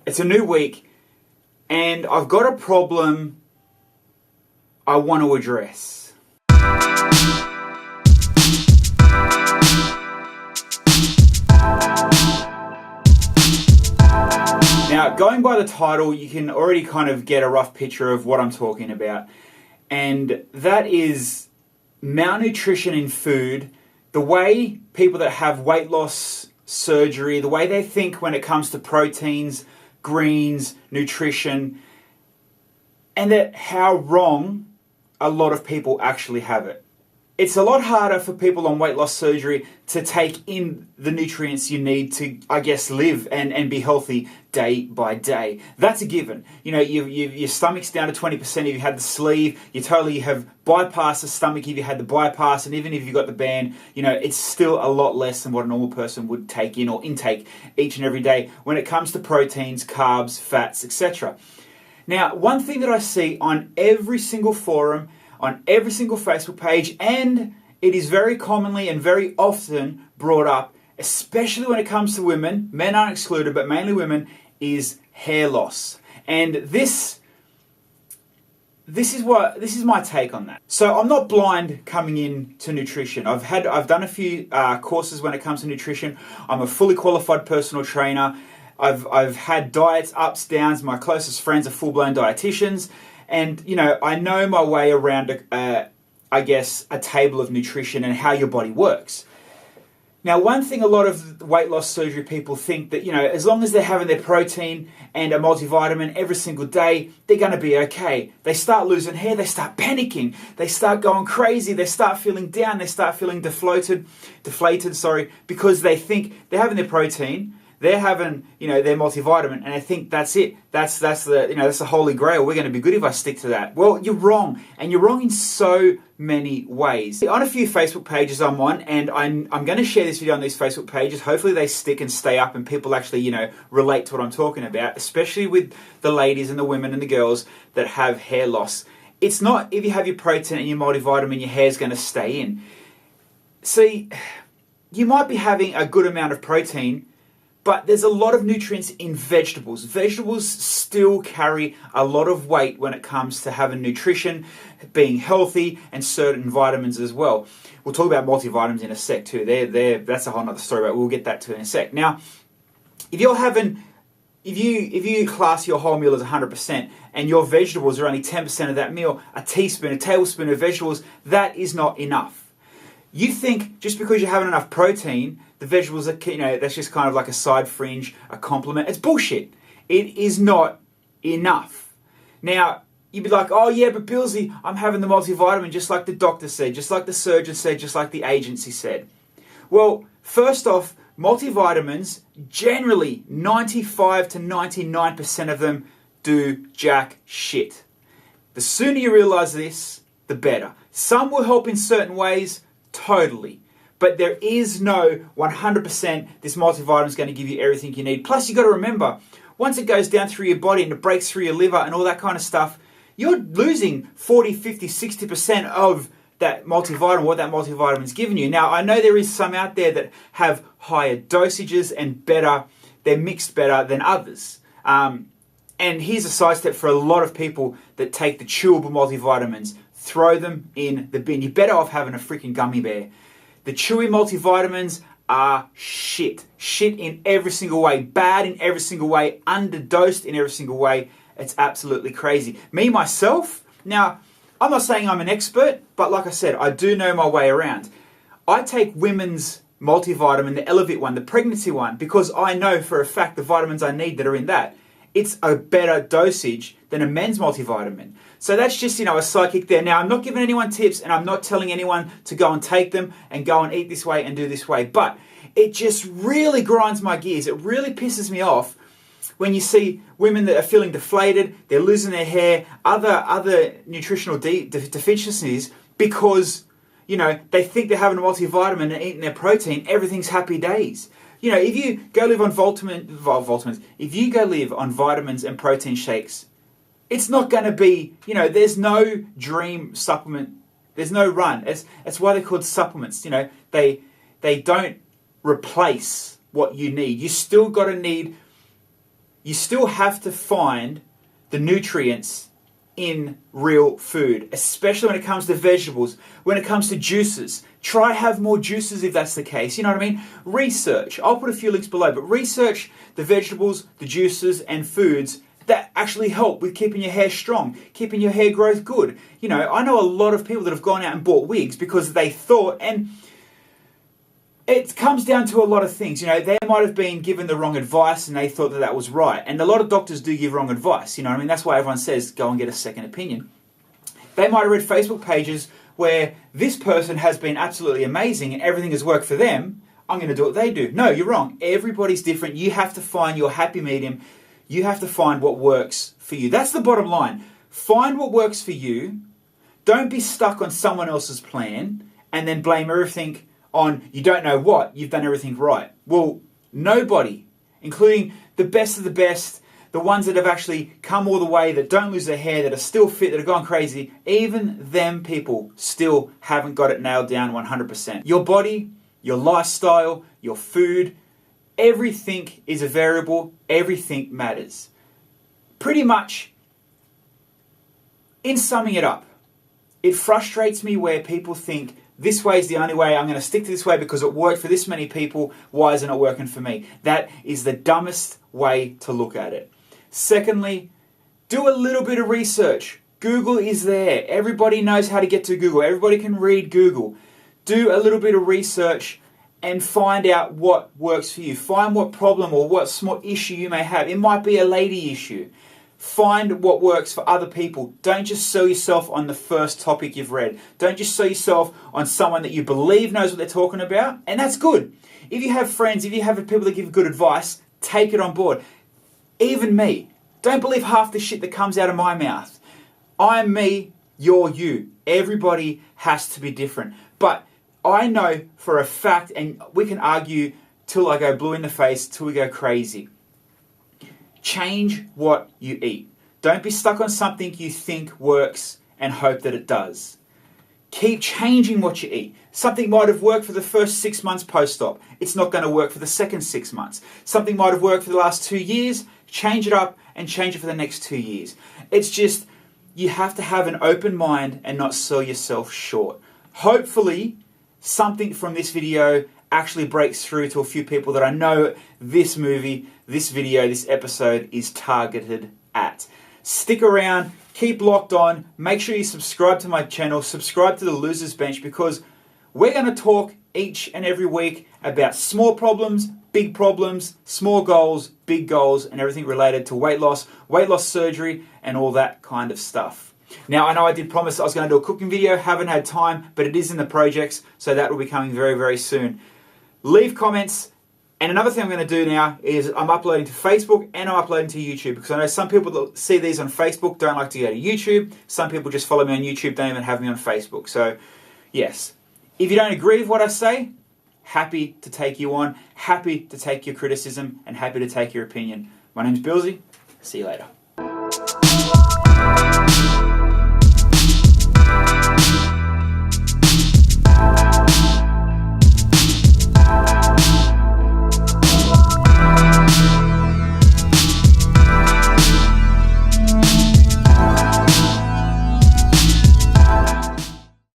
It's a new week, and I've got a problem I want to address. Now, going by the title, you can already kind of get a rough picture of what I'm talking about. And that is malnutrition in food, the way people that have weight loss surgery, the way they think when it comes to proteins, greens, nutrition, and that how wrong a lot of people actually have it. It's a lot harder for people on weight loss surgery to take in the nutrients you need to, I guess, live and be healthy day by day. That's a given. You know, your stomach's down to 20% if you had the sleeve. You totally have bypassed the stomach if you had the bypass. And even if you got the band, you know, it's still a lot less than what a normal person would take in or intake each and every day when it comes to proteins, carbs, fats, etc. Now, one thing that I see on every single forum, on every single Facebook page, and it is very commonly and very often brought up, especially when it comes to women, men aren't excluded, but mainly women, is hair loss. And this is my take on that. So I'm not blind coming in to nutrition. I've done a few courses when it comes to nutrition. I'm a fully qualified personal trainer. I've had diets, ups, downs. My closest friends are full-blown dietitians. And, you know, I know my way around, I guess, a table of nutrition and how your body works. Now, one thing a lot of weight loss surgery people think that, you know, as long as they're having their protein and a multivitamin every single day, they're going to be okay. They start losing hair, they start panicking, they start going crazy, they start feeling down, they start feeling deflated, because they think they're having their protein, they're having, you know, their multivitamin, and I think that's it. That's the holy grail. We're going to be good if I stick to that. Well, you're wrong, and you're wrong in so many ways. On a few Facebook pages I'm on, and I'm going to share this video on these Facebook pages. Hopefully they stick and stay up, and people actually, you know, relate to what I'm talking about, especially with the ladies and the women and the girls that have hair loss. It's not if you have your protein and your multivitamin, your hair's going to stay in. See, you might be having a good amount of protein, but there's a lot of nutrients in vegetables. Vegetables still carry a lot of weight when it comes to having nutrition, being healthy, and certain vitamins as well. We'll talk about multivitamins in a sec too. That's a whole other story, but we'll get that to in a sec. Now, if you class your whole meal as 100% and your vegetables are only 10% of that meal, a tablespoon of vegetables, that is not enough. You think just because you're having enough protein, the vegetables are, you know, that's just kind of like a side fringe, a complement. It's bullshit. It is not enough. Now, you'd be like, oh yeah, but Billsy, I'm having the multivitamin just like the doctor said, just like the surgeon said, just like the agency said. Well, first off, multivitamins, generally 95 to 99% of them do jack shit. The sooner you realize this, the better. Some will help in certain ways, totally. But there is no 100% this multivitamin is going to give you everything you need. Plus, you got to remember, once it goes down through your body and it breaks through your liver and all that kind of stuff, you're losing 40, 50, 60% of that multivitamin, what that multivitamin is giving you. Now, I know there is some out there that have higher dosages and they're mixed better than others. And here's a side step for a lot of people that take the chewable multivitamins. Throw them in the bin. You're better off having a freaking gummy bear. The chewy multivitamins are shit. Shit in every single way. Bad in every single way. Underdosed in every single way. It's absolutely crazy. Me, myself, now, I'm not saying I'm an expert, but like I said, I do know my way around. I take women's multivitamin, the Elevate one, the pregnancy one, because I know for a fact the vitamins I need that are in that. It's a better dosage than a men's multivitamin. So that's just, you know, a psychic there. Now, I'm not giving anyone tips and I'm not telling anyone to go and take them and go and eat this way and do this way. But it just really grinds my gears. It really pisses me off when you see women that are feeling deflated, they're losing their hair, other nutritional deficiencies because, you know, they think they're having a multivitamin and eating their protein, everything's happy days. You know, if you go live on vitamins, if you go live on vitamins and protein shakes, it's not going to be, you know, there's no dream supplement, there's no run. That's why they're called supplements. You know, they don't replace what you need. You still got to need you still have to find the nutrients in real food, especially when it comes to vegetables, when it comes to juices. Try have more juices if that's the case. You know what I mean? Research. I'll put a few links below, but research the vegetables, the juices, and foods that actually help with keeping your hair strong, keeping your hair growth good. You know, I know a lot of people that have gone out and bought wigs because they thought, and it comes down to a lot of things. You know, they might have been given the wrong advice and they thought that that was right. And a lot of doctors do give wrong advice. You know what I mean? That's why everyone says go and get a second opinion. They might have read Facebook pages where this person has been absolutely amazing and everything has worked for them. I'm going to do what they do. No, you're wrong. Everybody's different. You have to find your happy medium. You have to find what works for you. That's the bottom line. Find what works for you. Don't be stuck on someone else's plan and then blame everything on you don't know what, you've done everything right. Well, nobody, including the best of the best, the ones that have actually come all the way, that don't lose their hair, that are still fit, that have gone crazy, even them people still haven't got it nailed down 100%. Your body, your lifestyle, your food, everything is a variable, everything matters. Pretty much, in summing it up, it frustrates me where people think, this way is the only way, I'm going to stick to this way because it worked for this many people, why isn't it working for me? That is the dumbest way to look at it. Secondly, do a little bit of research. Google is there. Everybody knows how to get to Google. Everybody can read Google. Do a little bit of research and find out what works for you. Find what problem or what small issue you may have. It might be a lady issue. Find what works for other people. Don't just sell yourself on the first topic you've read. Don't just sell yourself on someone that you believe knows what they're talking about. And that's good. If you have friends, if you have people that give good advice, take it on board. Even me. Don't believe half the shit that comes out of my mouth. I'm me, you're you. Everybody has to be different. But I know for a fact, and we can argue till I go blue in the face, till we go crazy. Change what you eat. Don't be stuck on something you think works and hope that it does. Keep changing what you eat. Something might have worked for the first 6 months post-op. It's not going to work for the second 6 months. Something might have worked for the last 2 years. Change it up and change it for the next 2 years. It's just, you have to have an open mind and not sell yourself short. Hopefully, something from this video actually breaks through to a few people that I know this movie, this video, this episode is targeted at. Stick around, keep locked on, make sure you subscribe to my channel, subscribe to The Losers Bench, because we're going to talk each and every week about small problems, small goals, big goals, and everything related to weight loss surgery, and all that kind of stuff. Now, I know I did promise I was going to do a cooking video, haven't had time, but it is in the projects, so that will be coming very, very soon. Leave comments, and another thing I'm going to do now is I'm uploading to Facebook and I'm uploading to YouTube, because I know some people that see these on Facebook don't like to go to YouTube. Some people just follow me on YouTube, don't even have me on Facebook. So, yes, if you don't agree with what I say, happy to take you on, happy to take your criticism, and happy to take your opinion. My name's Billsy. See you later.